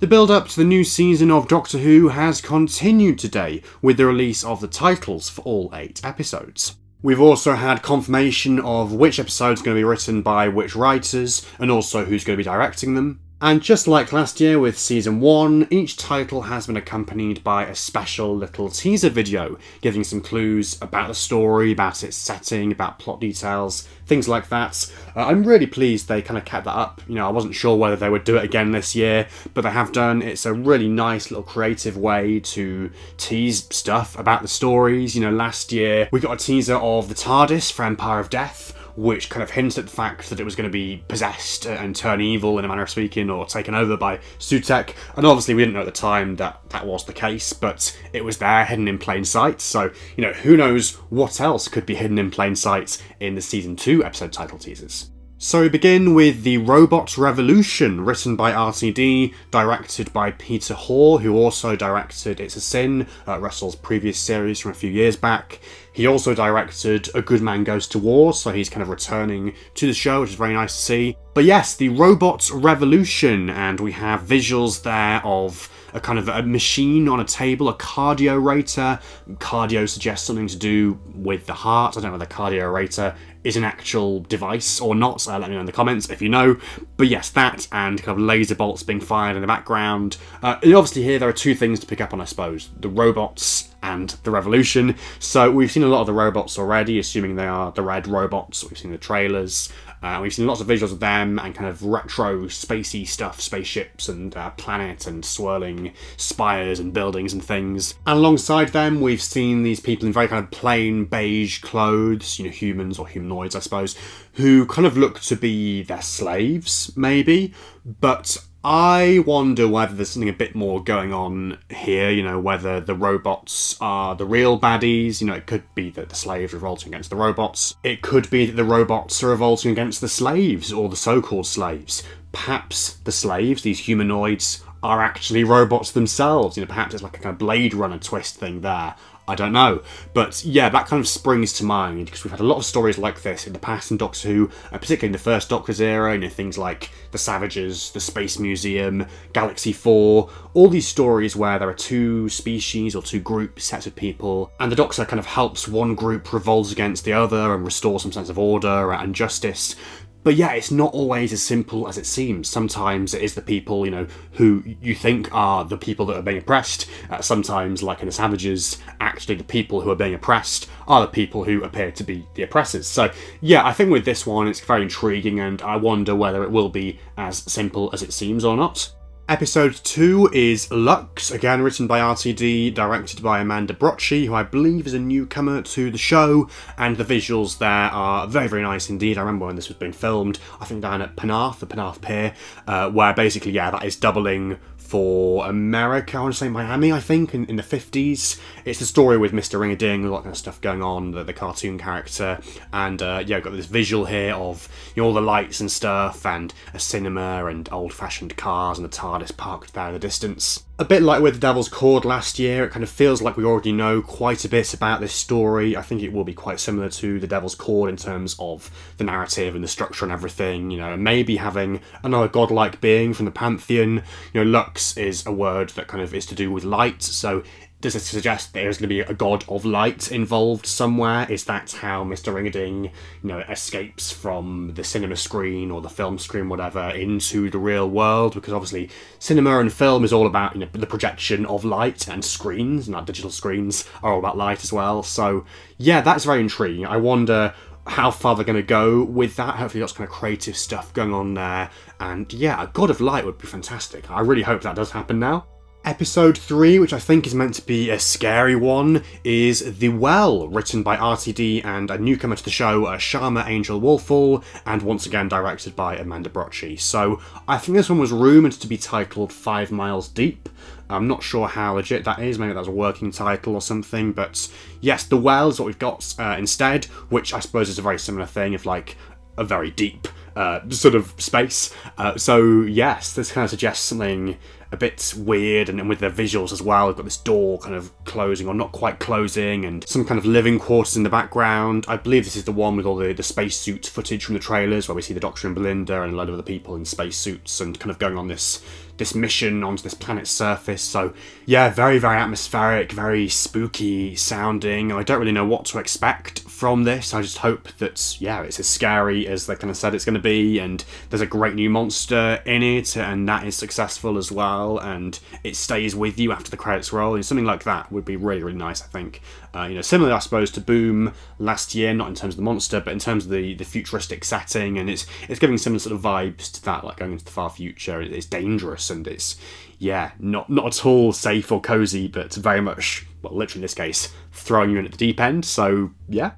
The build-up to the new season of Doctor Who has continued today with the release of the titles for all 8 episodes. We've also had confirmation of which episode's going to be written by which writers, and also who's going to be directing them. And just like last year with Season 1, each title has been accompanied by a special little teaser video, giving some clues about the story, about its setting, about plot details, things like that. I'm really pleased they kind of kept that up. You know, I wasn't sure whether they would do it again this year, but they have done. It's a really nice little creative way to tease stuff about the stories. You know, last year we got a teaser of the TARDIS for Empire of Death, which kind of hints at the fact that it was going to be possessed and turn evil in a manner of speaking, or taken over by Sutekh. And obviously we didn't know at the time that that was the case, but it was there, hidden in plain sight. So, you know, who knows what else could be hidden in plain sight in the Season 2 episode title teasers. So we begin with The Robot Revolution, written by RTD, directed by Peter Hoare, who also directed It's a Sin, Russell's previous series from a few years back. He also directed A Good Man Goes to War, so he's kind of returning to the show, which is very nice to see. But yes, The Robot Revolution, and we have visuals there of a kind of a machine on a table, a cardiorator. Cardio suggests something to do with the heart. I don't know whether cardiorator is an actual device or not, so let me know in the comments if you know. But yes, that and kind of laser bolts being fired in the background. And obviously here there are two things to pick up on, I suppose. The robots and the revolution. So we've seen a lot of the robots already, assuming they are the red robots. We've seen the trailers. We've seen lots of visuals of them and kind of retro spacey stuff, spaceships and planet and swirling spires and buildings and things. And alongside them, we've seen these people in very kind of plain beige clothes, you know, humans or humanoids, I suppose, who kind of look to be their slaves, maybe. But I wonder whether there's something a bit more going on here, you know, whether the robots are the real baddies. You know, it could be that the slaves are revolting against the robots. It could be that the robots are revolting against the slaves, or the so-called slaves. Perhaps the slaves, these humanoids, are actually robots themselves. You know, perhaps it's like a kind of Blade Runner twist thing there. I don't know. But yeah, that kind of springs to mind because we've had a lot of stories like this in the past in Doctor Who, particularly in the first Doctor's era, you know, things like The Savages, The Space Museum, Galaxy 4, all these stories where there are two species or two group sets of people, and the Doctor kind of helps one group revolt against the other and restore some sense of order and justice. But yeah, it's not always as simple as it seems. Sometimes it is the people, you know, who you think are the people that are being oppressed. Sometimes, like in The Savages, actually the people who are being oppressed are the people who appear to be the oppressors. So yeah, I think with this one it's very intriguing, and I wonder whether it will be as simple as it seems or not. Episode 2 is Lux, again written by RTD, directed by Amanda Brocci, who I believe is a newcomer to the show, and the visuals there are very, very nice indeed. I remember when this was being filmed, I think down at Penarth, the Penarth Pier, where basically, yeah, that is doubling for America, I want to say Miami, I think, in the 50s. It's the story with Mr. Ring-a-Ding, all that kind of stuff going on, the cartoon character, and yeah, I've got this visual here of, you know, all the lights and stuff, and a cinema, and old-fashioned cars, and the TARDIS parked there in the distance. A bit like with The Devil's Cord last year, it kind of feels like we already know quite a bit about this story. I think it will be quite similar to The Devil's Cord in terms of the narrative and the structure and everything, you know, maybe having another godlike being from the Pantheon. You know, Lux is a word that kind of is to do with light, so does it suggest there's going to be a god of light involved somewhere? Is that how Mr. Ring-a-Ding, you know, escapes from the cinema screen or the film screen, whatever, into the real world? Because obviously cinema and film is all about, you know, the projection of light, and screens, and our digital screens are all about light as well. So yeah, that's very intriguing. I wonder how far they're going to go with that. Hopefully lots of kind of creative stuff going on there. And yeah, a god of light would be fantastic. I really hope that does happen now. Episode 3, which I think is meant to be a scary one, is The Well, written by RTD and a newcomer to the show, Sharma Angel Wolfall, and once again directed by Amanda Brocci. So I think this one was rumoured to be titled 5 Miles Deep. I'm not sure how legit that is, maybe that was a working title or something, but yes, The Well is what we've got instead, which I suppose is a very similar thing of like a very deep sort of space. So yes, this kind of suggests something a bit weird, and with the visuals as well. We've got this door kind of closing or not quite closing, and some kind of living quarters in the background. I believe this is the one with all the spacesuit footage from the trailers where we see the Doctor and Belinda and a load of other people in spacesuits and kind of going on this this mission onto this planet's surface. So yeah, very, very atmospheric, very spooky sounding. I don't really know what to expect from this. I just hope that, yeah, it's as scary as they kind of said it's going to be, and there's a great new monster in it, and that is successful as well, and it stays with you after the credits roll, and something like that would be really, really nice, I think. Similar, I suppose, to Boom last year, not in terms of the monster, but in terms of the futuristic setting, and it's giving similar sort of vibes to that, like going into the far future. It's dangerous, and it's, yeah, not at all safe or cozy, but very much, well, literally in this case, throwing you in at the deep end, so yeah.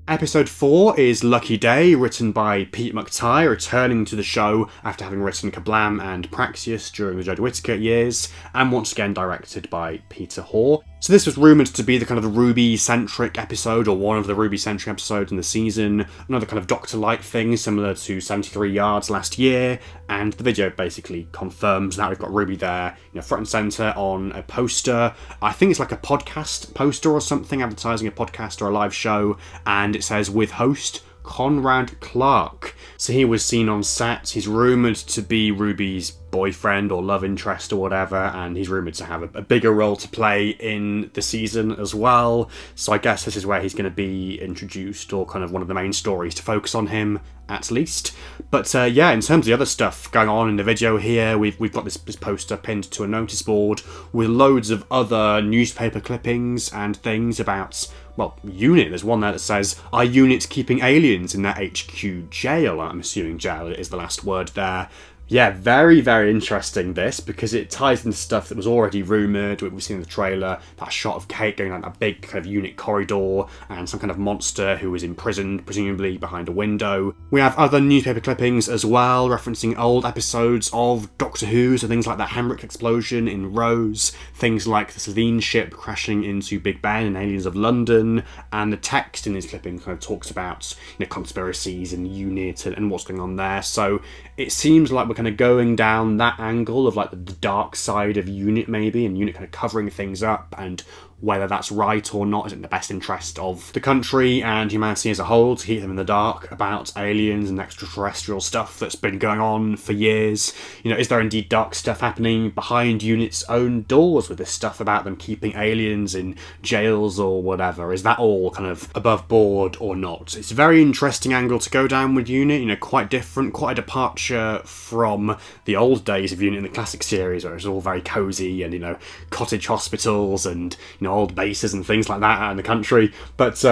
Episode 4 is Lucky Day, written by Pete McTighe, returning to the show after having written Kablam and Praxeus during the Jodie Whittaker years, and once again directed by Peter Hoare. So this was rumoured to be the kind of the Ruby-centric episode, or one of the Ruby-centric episodes in the season, another kind of Doctor Light thing, similar to 73 Yards last year, and the video basically confirms that. We've got Ruby there, front and centre on a poster. I think it's like a podcast poster or something, advertising a podcast or a live show, and it says, with host Conrad Clark. So he was seen on set. He's rumoured to be Ruby's boyfriend or love interest or whatever, and he's rumoured to have a bigger role to play in the season as well. So I guess this is where he's going to be introduced, or kind of one of the main stories to focus on him, at least. But yeah, in terms of the other stuff going on in the video here, we've got this poster pinned to a notice board with loads of other newspaper clippings and things about, well, UNIT. There's one there that says, are UNIT keeping aliens in their HQ jail? I'm assuming jail is the last word there. Yeah, very, very interesting this, because it ties into stuff that was already rumoured. We've seen in the trailer, that shot of Kate going down that big kind of unit corridor, and some kind of monster who was imprisoned, presumably behind a window. We have other newspaper clippings as well, referencing old episodes of Doctor Who, so things like that Hamrick explosion in Rose, things like the Selene ship crashing into Big Ben and Aliens of London, and the text in this clipping kind of talks about, conspiracies and UNIT and what's going on there. So it seems like we're kind of going down that angle of like the dark side of UNIT maybe, and UNIT kind of covering things up, and whether that's right or not is in the best interest of the country and humanity as a whole to keep them in the dark about aliens and extraterrestrial stuff that's been going on for years. Is there indeed dark stuff happening behind UNIT's own doors with this stuff about them keeping aliens in jails or whatever? Is that all kind of above board or not? It's a very interesting angle to go down with UNIT, quite different, quite a departure from the old days of UNIT in the classic series, where it was all very cosy and, cottage hospitals and, old bases and things like that out in the country. But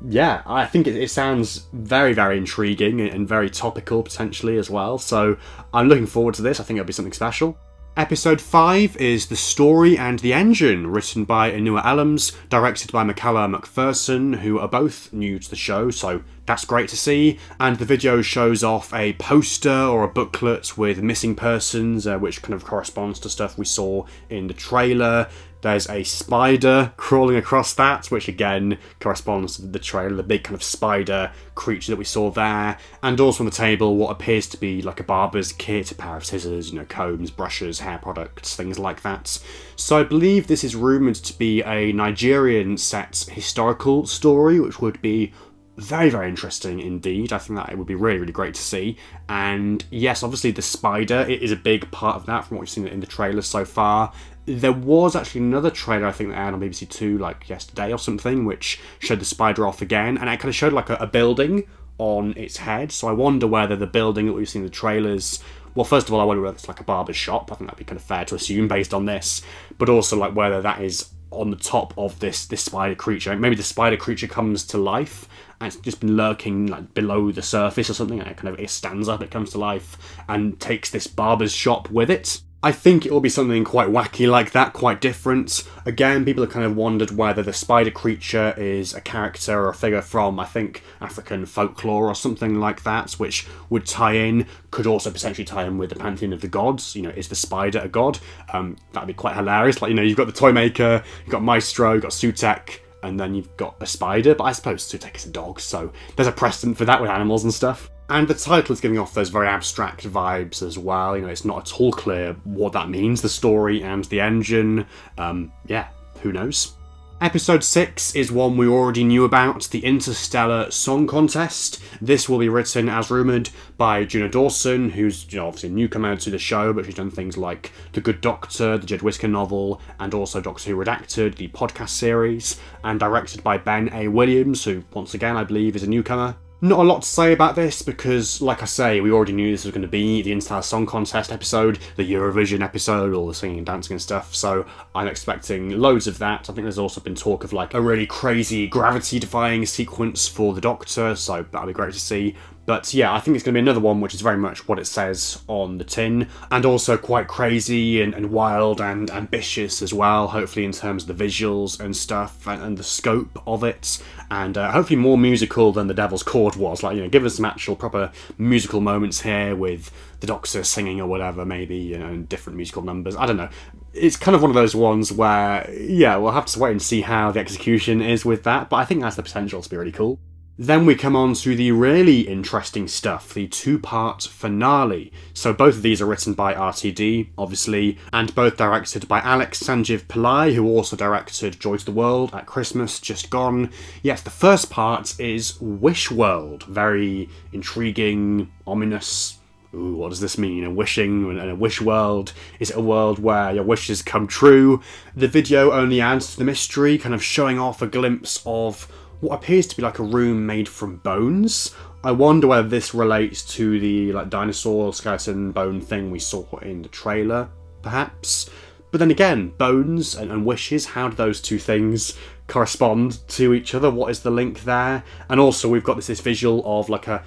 yeah, I think it sounds very, very intriguing and very topical potentially as well. So I'm looking forward to this. I think it'll be something special. Episode 5 is The Story and the Engine, written by Anua Allams, directed by Michaela McPherson, who are both new to the show, so that's great to see. And the video shows off a poster or a booklet with missing persons, which kind of corresponds to stuff we saw in the trailer. There's a spider crawling across that, which again corresponds to the trailer, the big kind of spider creature that we saw there. And also on the table, what appears to be like a barber's kit, a pair of scissors, combs, brushes, hair products, things like that. So I believe this is rumoured to be a Nigerian set historical story, which would be very, very interesting indeed. I think that it would be really, really great to see. And yes, obviously the spider, it is a big part of that from what we've seen in the trailer so far. There was actually another trailer, I think, that aired on BBC Two, like yesterday or something, which showed the spider off again, and it kind of showed like a building on its head. So I wonder whether the building that we've seen in the trailers, well, first of all, I wonder whether it's like a barber's shop. I think that'd be kind of fair to assume based on this, but also like whether that is on the top of this spider creature. Maybe the spider creature comes to life and it's just been lurking like below the surface or something, and it stands up, it comes to life and takes this barber's shop with it. I think it will be something quite wacky like that, quite different. Again, people have kind of wondered whether the spider creature is a character or a figure from, I think, African folklore or something like that, which would tie in, could also potentially tie in with the pantheon of the gods. Is the spider a god? That'd be quite hilarious. Like, you've got the toy maker, you've got Maestro, you've got Sutek, and then you've got a spider, but I suppose Sutek is a dog, so there's a precedent for that with animals and stuff. And the title is giving off those very abstract vibes as well. It's not at all clear what that means, the story and the engine. Yeah, who knows? Episode 6 is one we already knew about, the Interstellar Song Contest. This will be written, as rumoured, by Juno Dawson, who's obviously a newcomer to the show, but she's done things like The Good Doctor, the Jed Whisker novel, and also Doctor Who Redacted, the podcast series, and directed by Ben A. Williams, who, once again, I believe is a newcomer. Not a lot to say about this because, like I say, we already knew this was going to be the Interstellar Song Contest episode, the Eurovision episode, all the singing and dancing and stuff, so I'm expecting loads of that. I think there's also been talk of like a really crazy gravity-defying sequence for the Doctor, so that'll be great to see. But yeah, I think it's going to be another one which is very much what it says on the tin, and also quite crazy and wild and ambitious as well, hopefully in terms of the visuals and stuff and the scope of it, and hopefully more musical than The Devil's Chord was. Like, give us some actual proper musical moments here with the Doctor singing or whatever, maybe, in different musical numbers. I don't know. It's kind of one of those ones where, yeah, we'll have to wait and see how the execution is with that, but I think that's the potential to be really cool. Then we come on to the really interesting stuff, the two-part finale. So both of these are written by RTD, obviously, and both directed by Alex Sanjeev Pillai, who also directed Joy to the World at Christmas just gone. Yes, the first part is Wish World. Very intriguing, ominous. Ooh, what does this mean? A wishing and a wish world? Is it a world where your wishes come true? The video only adds to the mystery, kind of showing off a glimpse of what appears to be like a room made from bones. I wonder whether this relates to the dinosaur skeleton bone thing we saw in the trailer, perhaps. But then again, bones and wishes, how do those two things correspond to each other? What is the link there? And also we've got this visual of like a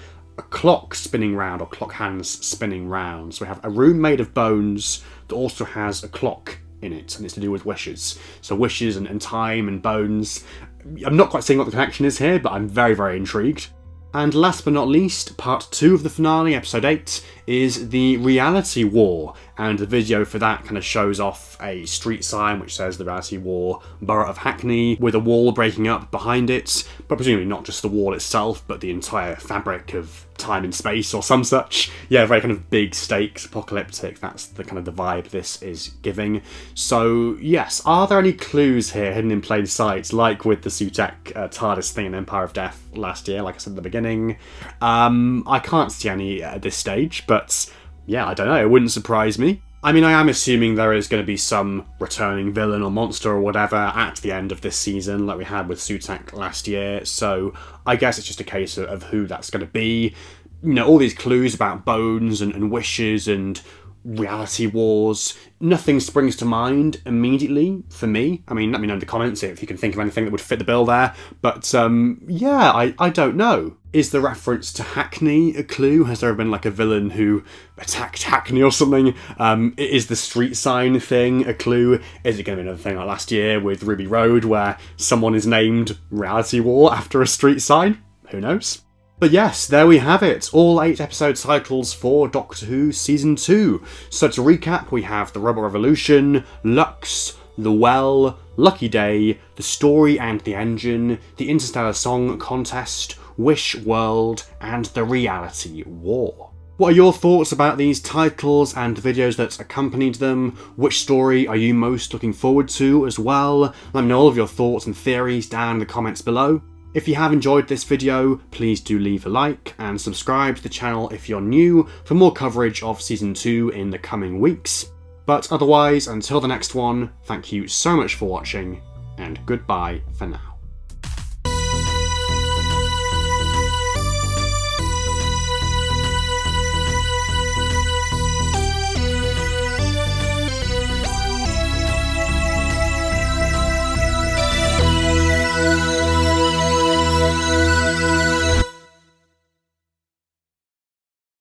clock spinning round, or clock hands spinning round. So we have a room made of bones that also has a clock in it, and it's to do with wishes. So wishes and time and bones. I'm not quite seeing what the connection is here, but I'm very, very intrigued. And last but not least, part 2 of the finale, episode 8, is the Reality War, and the video for that kind of shows off a street sign which says the Reality War Borough of Hackney, with a wall breaking up behind it, but presumably not just the wall itself, but the entire fabric of time and space or some such. Yeah, very kind of big stakes, apocalyptic, that's the kind of the vibe this is giving. So yes, are there any clues here hidden in plain sight, like with the Sutek TARDIS thing in Empire of Death last year, like I said at the beginning? I can't see any at this stage, but yeah, I don't know, it wouldn't surprise me. I mean, I am assuming there is going to be some returning villain or monster or whatever at the end of this season, like we had with Sutek last year, so I guess it's just a case of who that's going to be. All these clues about bones and wishes and reality wars, nothing springs to mind immediately for me. I mean, let me know in the comments if you can think of anything that would fit the bill there, but yeah, I don't know. Is the reference to Hackney a clue? Has there been like a villain who attacked Hackney or something? Is the street sign thing a clue? Is it going to be another thing like last year with Ruby Road where someone is named Reality War after a street sign? Who knows? But yes, there we have it, all 8 episode titles for Doctor Who Season 2. So to recap, we have The Robot Revolution, Lux, The Well, Lucky Day, The Story and the Engine, The Interstellar Song Contest, Wish World, and The Reality War. What are your thoughts about these titles and the videos that accompanied them? Which story are you most looking forward to as well? Let me know all of your thoughts and theories down in the comments below. If you have enjoyed this video, please do leave a like and subscribe to the channel if you're new for more coverage of Season 2 in the coming weeks. But otherwise, until the next one, thank you so much for watching, and goodbye for now.